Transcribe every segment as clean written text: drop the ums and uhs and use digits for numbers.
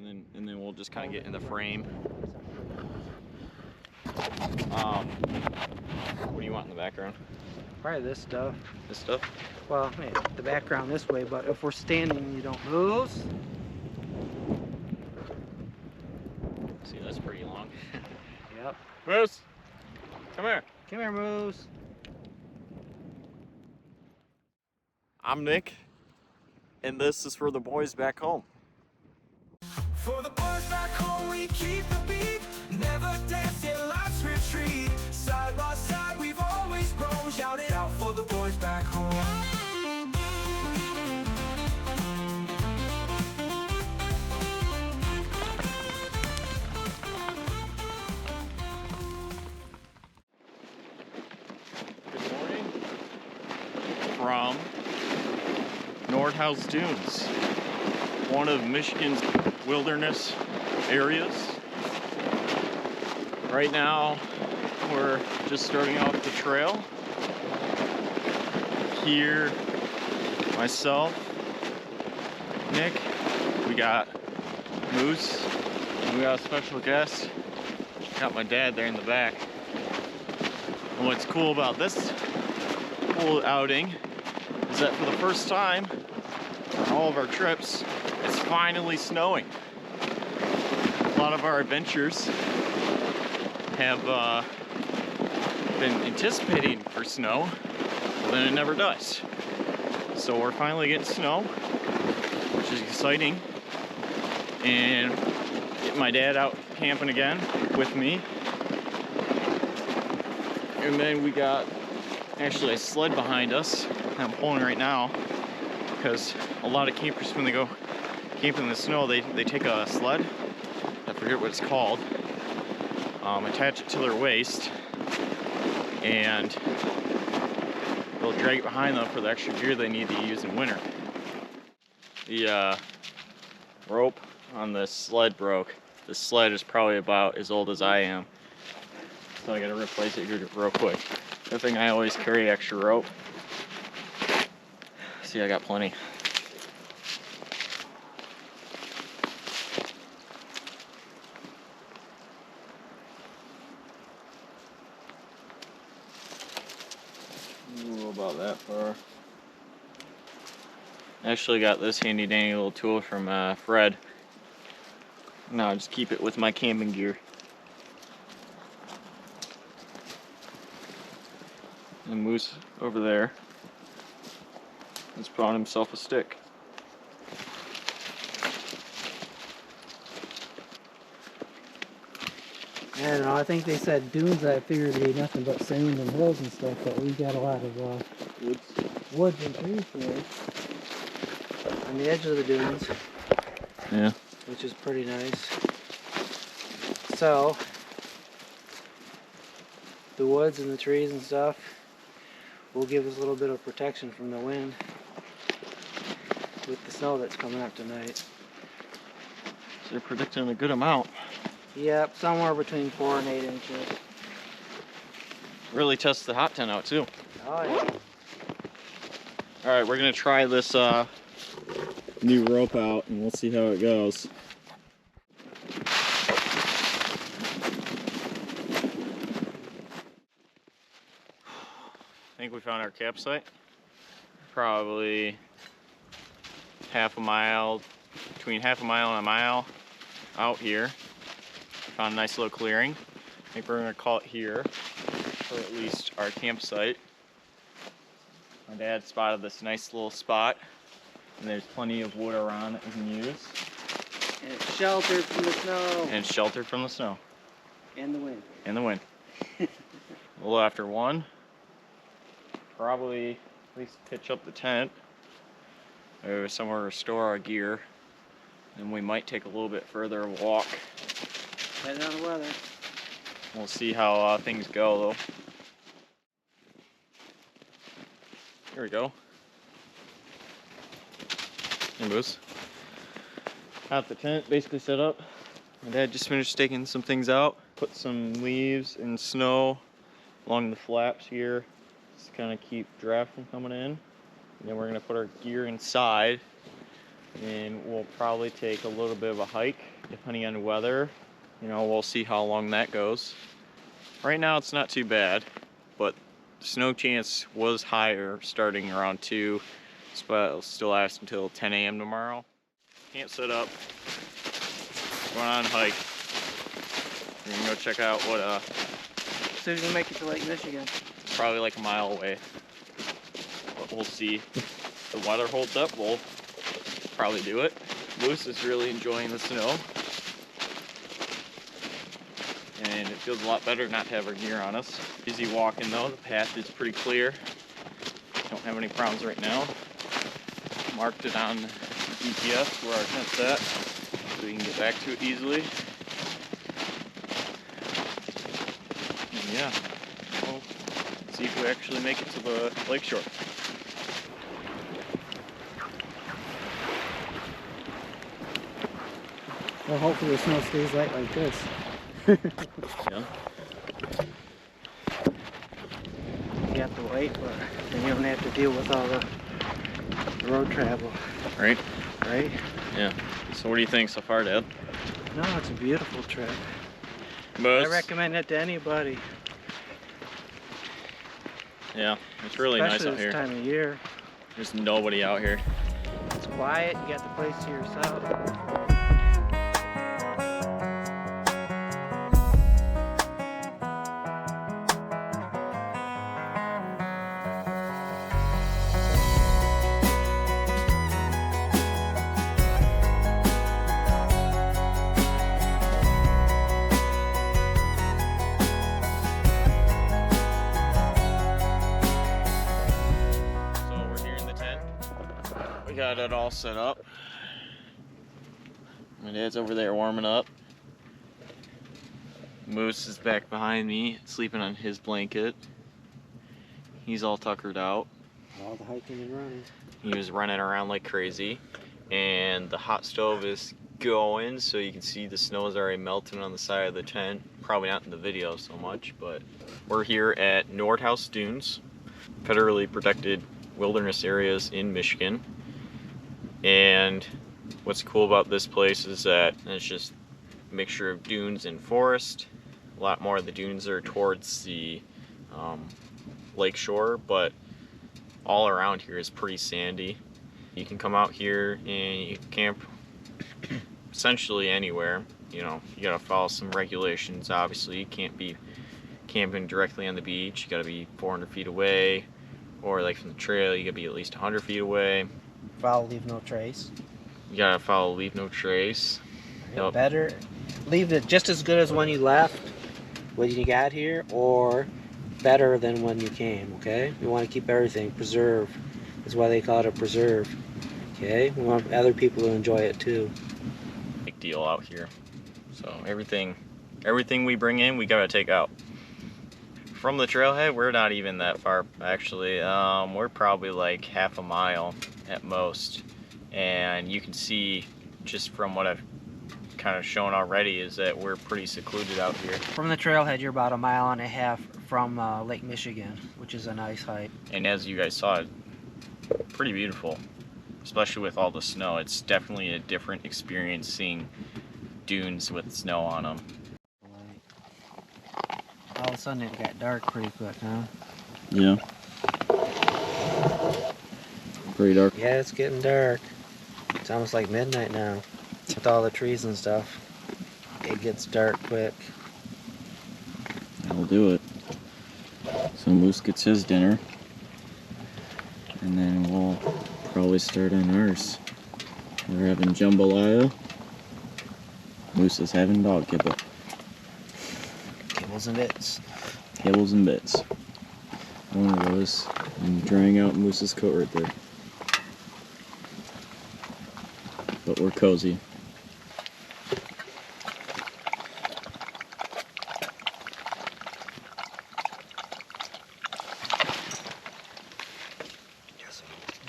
and then we'll just kind of get in the frame. What do you want in the background? Probably this stuff. This stuff? Well, yeah, the background this way, but if we're standing, you don't lose. See, that's pretty long. Yep. Moose, come here. Come here, Moose. I'm Nick, and this is for the boys back home. For the boys back home, we keep the beat, never dance in life's retreat. Side by side, we've always grown. Shout it out for the boys back home. Good morning from Nordhouse Dunes, one of Michigan's wilderness areas. Right now, we're just starting off the trail. Here, myself, Nick, we got Moose, and we got a special guest. Got my dad there in the back. And what's cool about this whole outing is that for the first time on all of our trips, it's finally snowing. A lot of our adventures have been anticipating for snow, but then it never does. So we're finally getting snow, which is exciting. And getting my dad out camping again with me. And then we got actually a sled behind us that I'm pulling right now, because a lot of campers, when they go camping in the snow, they take a sled, I forget what it's called, attach it to their waist, and they'll drag it behind them for the extra gear they need to use in winter. The rope on the sled broke. The sled is probably about as old as I am, so I gotta replace it here real quick. Good thing I always carry extra rope. See, I got plenty. Ooh, about that far. I actually got this handy dandy little tool from Fred. Now I just keep it with my camping gear. And Moose over there has brought himself a stick. I don't know, I think they said dunes, I figured to be nothing but sand and hills and stuff, but we got a lot of woods and trees here on the edge of the dunes. Yeah. Which is pretty nice. So, the woods and the trees and stuff will give us a little bit of protection from the wind with the snow that's coming up tonight. So they're predicting a good amount. Yep, somewhere between 4 and 8 inches. Really test the hot tent out too. Oh yeah. Alright, we're gonna try this new rope out and we'll see how it goes. I think we found our campsite. Probably between half a mile and a mile out here. Found a nice little clearing. I think we're gonna call it here, or at least our campsite. My dad spotted this nice little spot, and there's plenty of wood around that we can use. And it's sheltered from the snow. And it's sheltered from the snow. And the wind. And the wind. A little after 1. Probably at least pitch up the tent, or somewhere to store our gear. And we might take a little bit further walk. Depending on the weather. We'll see how things go though. Here we go. Hey, Moose. Got the tent basically set up. My dad just finished staking some things out. Put some leaves and snow along the flaps here, just kind of keep draft from coming in. And then we're gonna put our gear inside and we'll probably take a little bit of a hike depending on the weather. You know, we'll see how long that goes. Right now it's not too bad, but snow chance was higher starting around 2, but it'll still last until 10 a.m. tomorrow. Camp set up, going on a hike. We're gonna go check out what As soon as you make it to Lake Michigan. probably like a mile away, but we'll see. If the weather holds up, we'll probably do it. Moose is really enjoying the snow, and it feels a lot better not to have our gear on us. Easy walking though, the path is pretty clear. Don't have any problems right now. Marked it on GPS where our tent's at, so we can get back to it easily. And yeah, we'll see if we actually make it to the lakeshore. Well, hopefully the snow stays light like this. Yeah. You have to wait, but then you don't have to deal with all the road travel, Right? right? Yeah. So what do you think so far, Dad? No, it's a beautiful trip. Moose? I recommend it to anybody. Yeah, it's really nice Especially out here. this time of year. There's nobody out here. It's quiet, you got the place to yourself. Got it all set up. My dad's over there warming up. Moose is back behind me, sleeping on his blanket. He's all tuckered out. All the hiking and running. He was running around like crazy. And the hot stove is going, so you can see the snow is already melting on the side of the tent. Probably not in the video so much, but we're here at Nordhouse Dunes, federally protected wilderness areas in Michigan. And what's cool about this place is that it's just a mixture of dunes and forest. A lot more of the dunes are towards the lakeshore, but all around here is pretty sandy. You can come out here and you can camp essentially anywhere. You know, you gotta follow some regulations. Obviously, you can't be camping directly on the beach. You gotta be 400 feet away, or like from the trail, you gotta be at least 100 feet away. Follow, leave no trace. You gotta follow leave no trace. Yep. Better leave it just as good as when you left, when you got here, or better than when you came, okay? We want to keep everything preserved. That's why they call it a preserve, okay? We want other people to enjoy it too. Big deal out here. So everything we bring in, we gotta take out. From the trailhead, we're not even that far, actually. We're probably like half a mile at most. And you can see, just from what I've kind of shown already, is that we're pretty secluded out here. From the trailhead, you're about 1.5 miles from Lake Michigan, which is a nice hike. And as you guys saw, pretty beautiful, especially with all the snow. It's definitely a different experience seeing dunes with snow on them. All of a sudden it got dark pretty quick, huh? Yeah. Pretty dark. Yeah, it's getting dark. It's almost like midnight now. With all the trees and stuff, it gets dark quick. That'll do it. So Moose gets his dinner, and then we'll probably start on ours. We're having jambalaya. Moose is having dog kibble. Kibbles and bits. Kibbles and bits. One of those. And drying out Moose's coat right there. But we're cozy.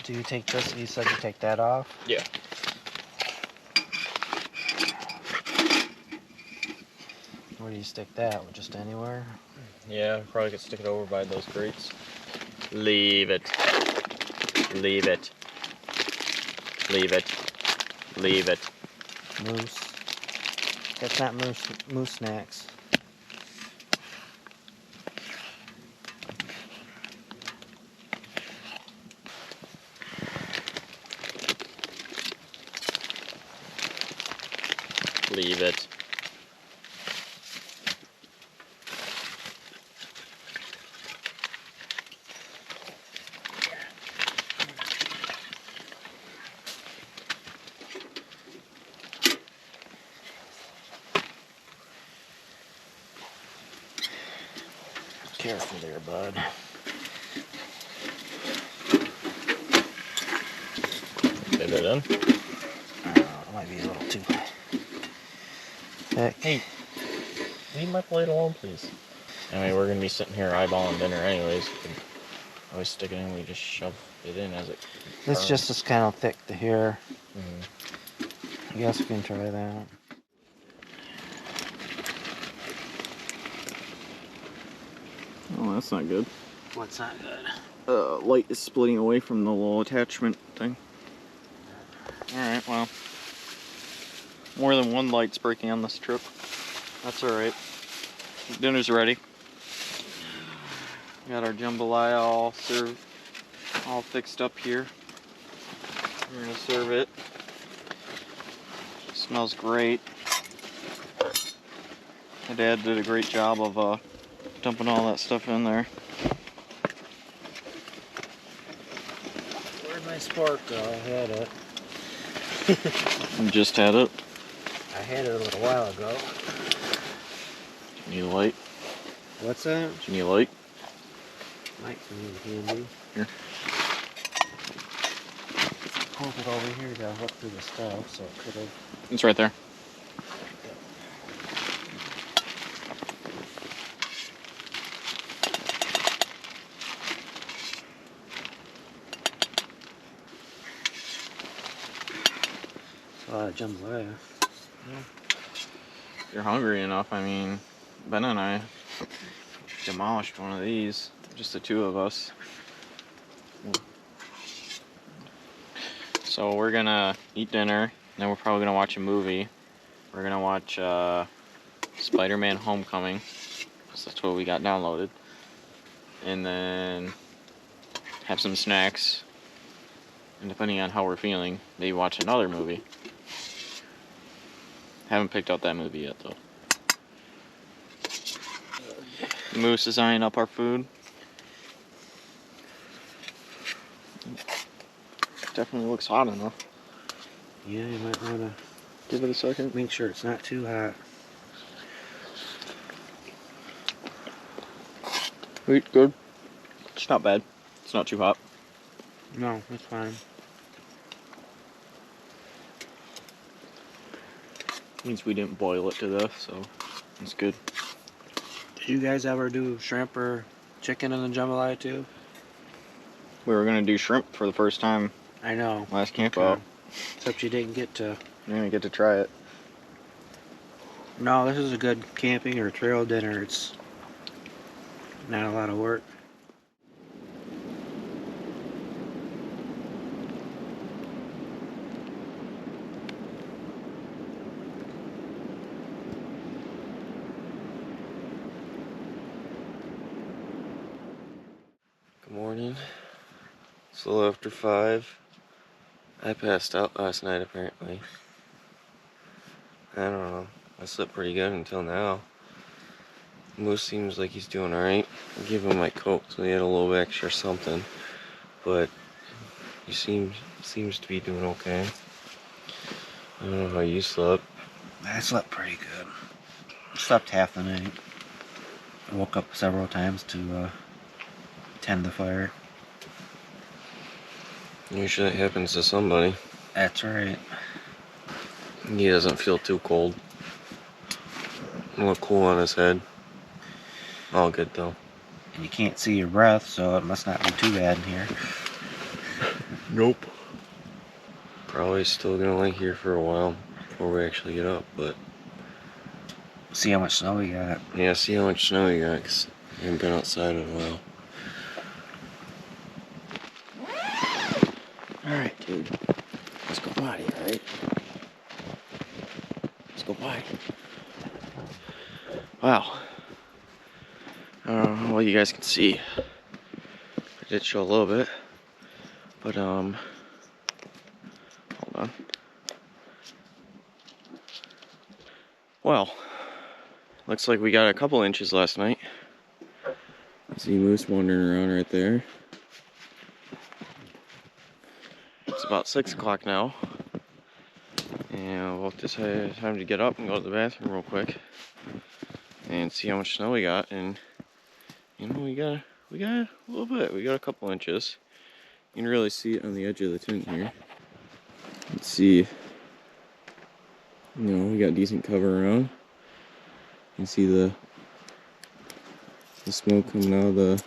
Do you take this? You said you take that off? Yeah. Where do you stick that? Just anywhere? Yeah, probably could stick it over by those grates. Leave it. Leave it. Leave it. Leave it. Moose. That's not moose snacks. Leave it. Careful there, bud. Fit it in. It might be a little too thick. Hey, leave my plate alone, please. Anyway, we're gonna be sitting here eyeballing dinner anyways. We can always stick it in. We just shove it in as it. It's just as kind of thick to here. Mm-hmm. I guess we can try that. Oh, that's not good. What's not good? Light is splitting away from the little attachment thing. Alright, well. More than one light's breaking on this trip. That's alright. Dinner's ready. We got our jambalaya all served, all fixed up here. We're gonna serve it. Smells great. My dad did a great job of dumping all that stuff in there. Where'd my spark go? I had it. We just had it. I had it a little while ago. Do you need a light? What's that? Do you need a light? Might be handy. Here. Hold it over here to look through the stuff, so it could have. It's right there. A lot of jambalaya. If you're hungry enough, I mean, Ben and I demolished one of these, just the two of us. So we're gonna eat dinner, then we're probably gonna watch a movie. We're gonna watch Spider-Man Homecoming, because that's what we got downloaded. And then have some snacks, and depending on how we're feeling, maybe watch another movie. Haven't picked out that movie yet, though. Moose is eyeing up our food. Definitely looks hot enough. Yeah, you might want to Give it a second. make sure it's not too hot. Wait, good. It's not bad. It's not too hot. No, that's fine. Means we didn't boil it to death, so it's good. Did you guys ever do shrimp or chicken in the jambalaya too? We were gonna do shrimp for the first time I know. last camp out. Except you didn't get to. You're gonna get to try it. No, this is a good camping or trail dinner. It's not a lot of work. Good morning. It's a little after 5. I passed out last night apparently. I don't know. I slept pretty good until now. Moose seems like he's doing alright. I gave him my coat so he had a little extra something. But he seems to be doing okay. I don't know how you slept. I slept pretty good. Slept half the night. I woke up several times to tend the fire. Usually it happens to somebody. That's right. He doesn't feel too cold. A little cool on his head. All good though. And you can't see your breath, so it must not be too bad in here. Nope. Probably still gonna lay here for a while before we actually get up, but See how much snow we got. yeah, see how much snow you got, 'cause I haven't been outside in a while. Alright, dude. Let's go potty, alright? go by. Wow. I don't know what you guys can see. I did show a little bit, but hold on. Well, looks like we got a couple inches last night. I see moose wandering around right there. It's about 6 o'clock now, and we'll decide time to get up and go to the bathroom real quick and see how much snow we got. And you know, we got a little bit. We got a couple inches. You can really see it on the edge of the tent here. Let's see. You know, we got decent cover around. You can see the smoke coming out of the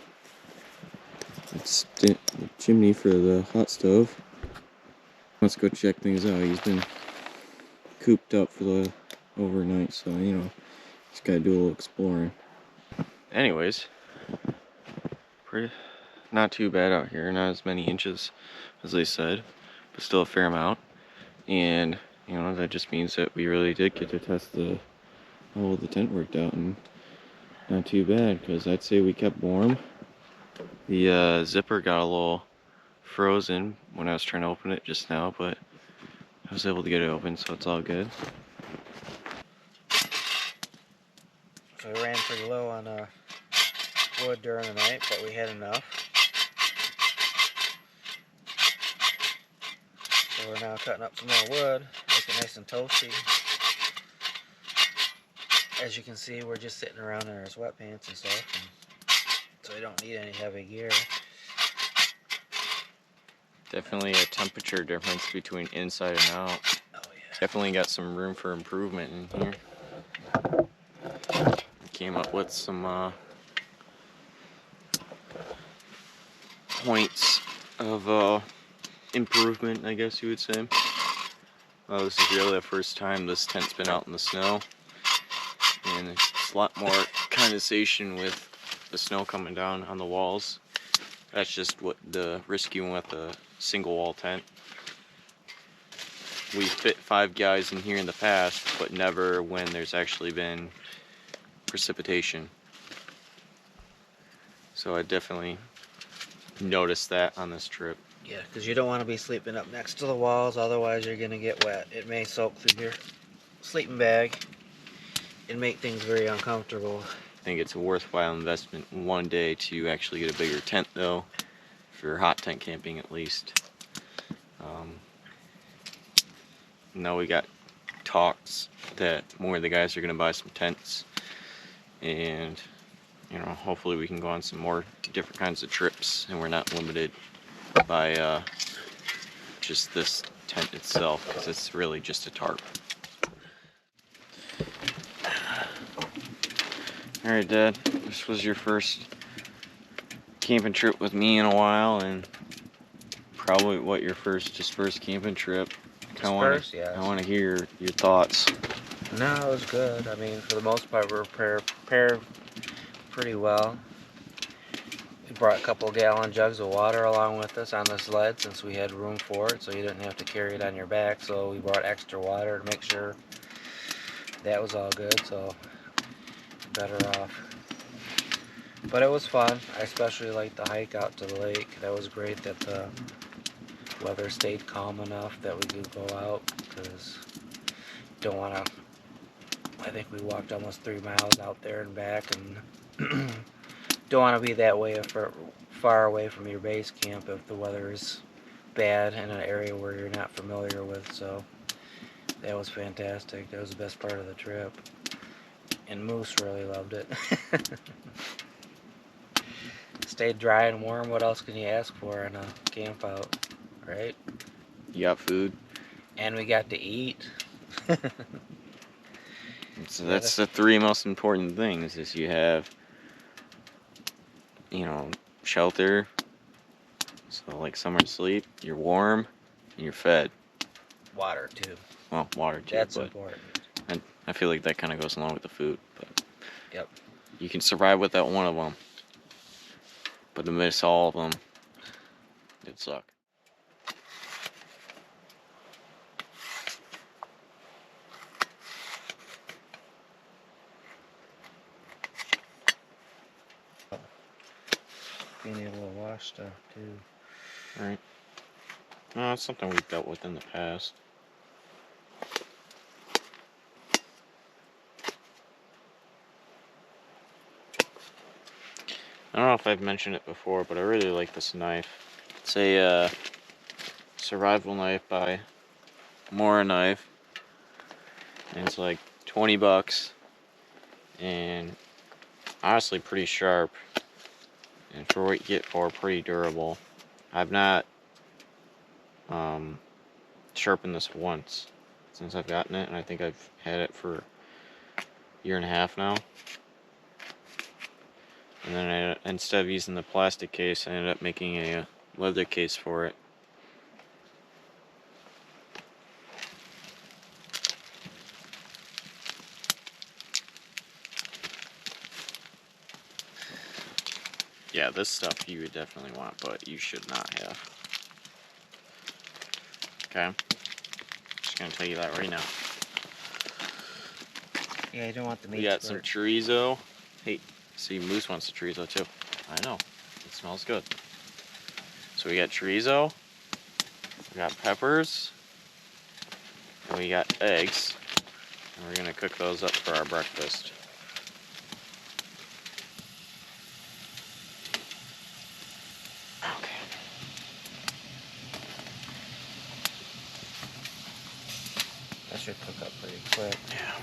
chimney for the hot stove. Let's go check things out. He's been cooped up for the overnight, so you know, just gotta do a little exploring. Anyways, not too bad out here. Not as many inches as they said, but still a fair amount. And you know, that just means that we really did get to test how well the tent worked out, and not too bad, because I'd say we kept warm. The zipper got a little frozen when I was trying to open it just now, but I was able to get it open, so it's all good. So we ran pretty low on wood during the night, but we had enough. So we're now cutting up some more wood, make it nice and toasty. As you can see, we're just sitting around in our sweatpants and stuff, and so we don't need any heavy gear. Definitely a temperature difference between inside and out. Oh yeah. Definitely got some room for improvement in here. Came up with some points of improvement, I guess you would say. This is really the first time this tent's been out in the snow, and it's a lot more condensation with the snow coming down on the walls. That's just what the risking with a single wall tent. We fit 5 guys in here in the past, but never when there's actually been precipitation. So I definitely noticed that on this trip. Yeah, because you don't want to be sleeping up next to the walls, otherwise you're going to get wet. It may soak through your sleeping bag and make things very uncomfortable. I think it's a worthwhile investment one day to actually get a bigger tent, though, for hot tent camping at least. Now we got talks that more of the guys are going to buy some tents, and you know, hopefully we can go on some more different kinds of trips, and we're not limited by just this tent itself, because it's really just a tarp. Alright, Dad, this was your first camping trip with me in a while, and probably what your first camping trip. I want to hear your thoughts. No, it was good. I mean, for the most part, we were prepared pretty well. We brought a couple gallon jugs of water along with us on the sled, since we had room for it, so you didn't have to carry it on your back. So we brought extra water to make sure that was all good, so better off. But it was fun. I especially liked the hike out to the lake. That was great that the weather stayed calm enough that we could go out, because don't want to. I think we walked almost 3 miles out there and back, and don't want to be that way far away from your base camp if the weather is bad in an area where you're not familiar with. So that was fantastic. That was the best part of the trip, and Moose really loved it. Stayed dry and warm. What else can you ask for in a camp out, right? You got food, and we got to eat. So that's the 3 most important things: is you have, you know, shelter, so like somewhere to sleep, you're warm, and you're fed. Water too. Well, water too. That's but important. I feel like that kind of goes along with the food. But yep. You can survive without one of them, but to miss all of them, it'd suck. being able to wash stuff too. Right. No, it's something we've dealt with in the past. I don't know if I've mentioned it before, but I really like this knife. It's a survival knife by Mora Knife. And it's like 20 bucks. And honestly pretty sharp. And for what you get for, pretty durable. I've not sharpened this once since I've gotten it, and I think I've had it for a year and a half now. And then instead of using the plastic case, I ended up making a leather case for it. Yeah, this stuff you would definitely want, but you should not have. Okay? Just gonna tell you that right now. Yeah, you don't want the meat. We got some chorizo. Hey, see, Moose wants the chorizo too. I know. It smells good. So we got chorizo. We got peppers. And we got eggs. And we're gonna cook those up for our breakfast. Okay. That should cook up pretty quick. Yeah.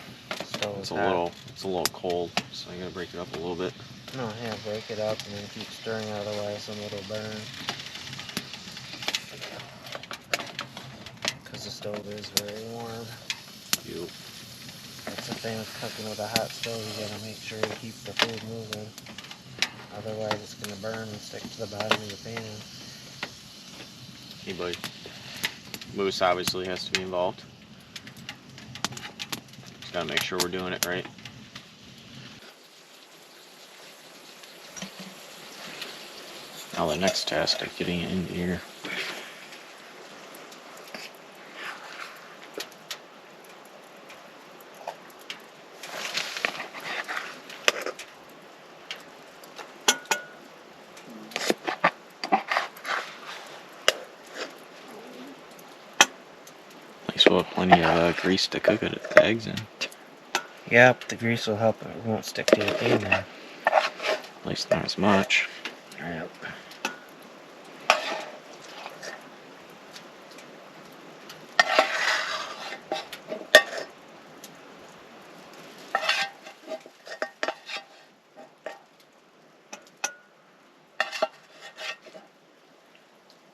Stove It's is a hot. little cold, so I gotta break it up a little bit. No, yeah, break it up and then keep stirring, otherwise some it'll burn. Because the stove is very warm. Yep. That's the thing with cooking with a hot stove, you gotta make sure you keep the food moving. Otherwise it's gonna burn and stick to the bottom of your pan. Hey, buddy. Moose obviously has to be involved. Just gotta make sure we're doing it right. Now the next task of getting it into here. At least we'll have plenty of grease to cook it, the eggs in. Yep, the grease will help it won't stick to your pan there. At least not as much. Yep.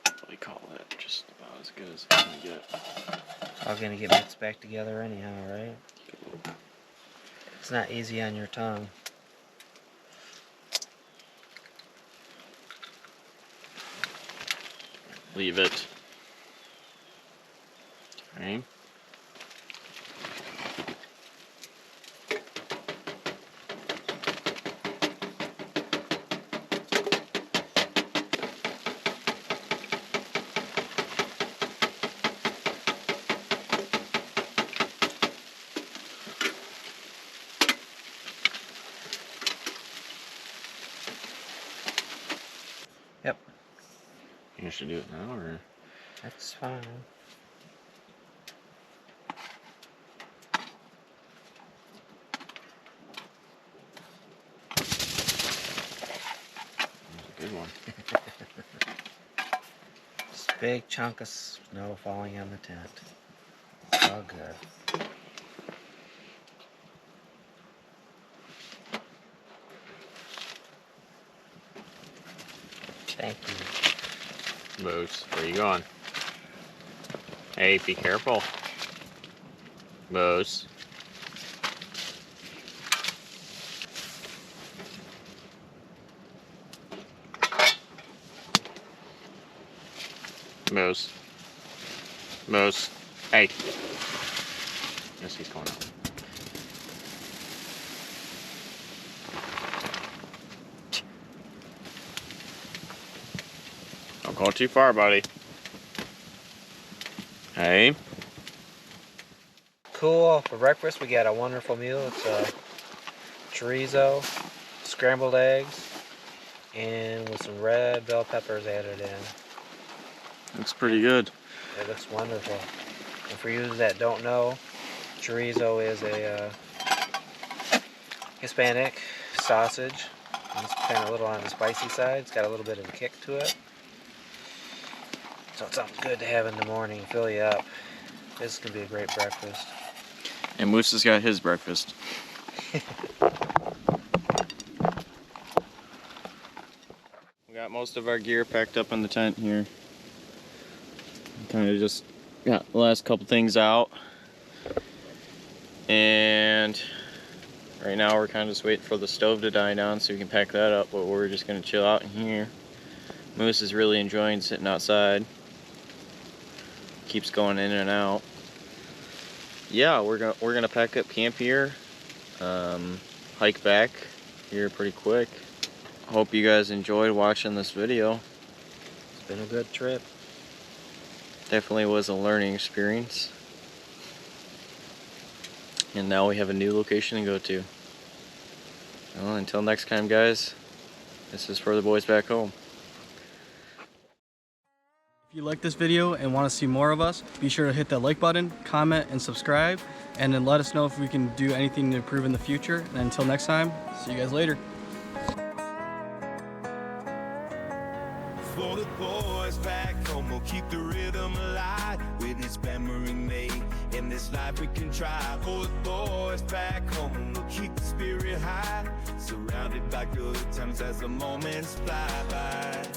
What do we call it? Just about as good as it's gonna get. It's all gonna get mixed back together anyhow, right? It's not easy on your tongue. Leave it. Okay. Yep. You should do it now, or? That's fine. That's a good one. Just a big chunk of snow falling on the tent. It's all good. Thank you. Moose, where you going? Hey, be careful. Moose. Moose. Moose. Hey. Yes, he's going out. Don't go too far, buddy. Hey. Cool. For breakfast, we got a wonderful meal. It's chorizo, scrambled eggs, and with some red bell peppers added in. Looks pretty good. It looks wonderful. And for you that don't know, chorizo is a Hispanic sausage. It's kind of a little on the spicy side. It's got a little bit of a kick to it. So it's something good to have in the morning, fill you up. This can be a great breakfast. And Moose has got his breakfast. We got most of our gear packed up in the tent here. Kind of just got the last couple things out. And right now we're kind of just waiting for the stove to die down so we can pack that up, but we're just going to chill out in here. Moose is really enjoying sitting outside. Keeps going in and out. Yeah, we're gonna pack up camp here, hike back here pretty quick. Hope you guys enjoyed watching this video. It's been a good trip. Definitely was a learning experience. And now we have a new location to go to. Well, until next time, guys, this is for the boys back home. If you like this video and want to see more of us, be sure to hit that like button, comment, and subscribe, and then let us know if we can do anything to improve in the future. And until next time, see you guys later. For the boys back home, we'll keep the rhythm alive. With this memory made, in this life we can try. For the boys back home, we'll keep the spirit high. Surrounded by good times as the moments fly by.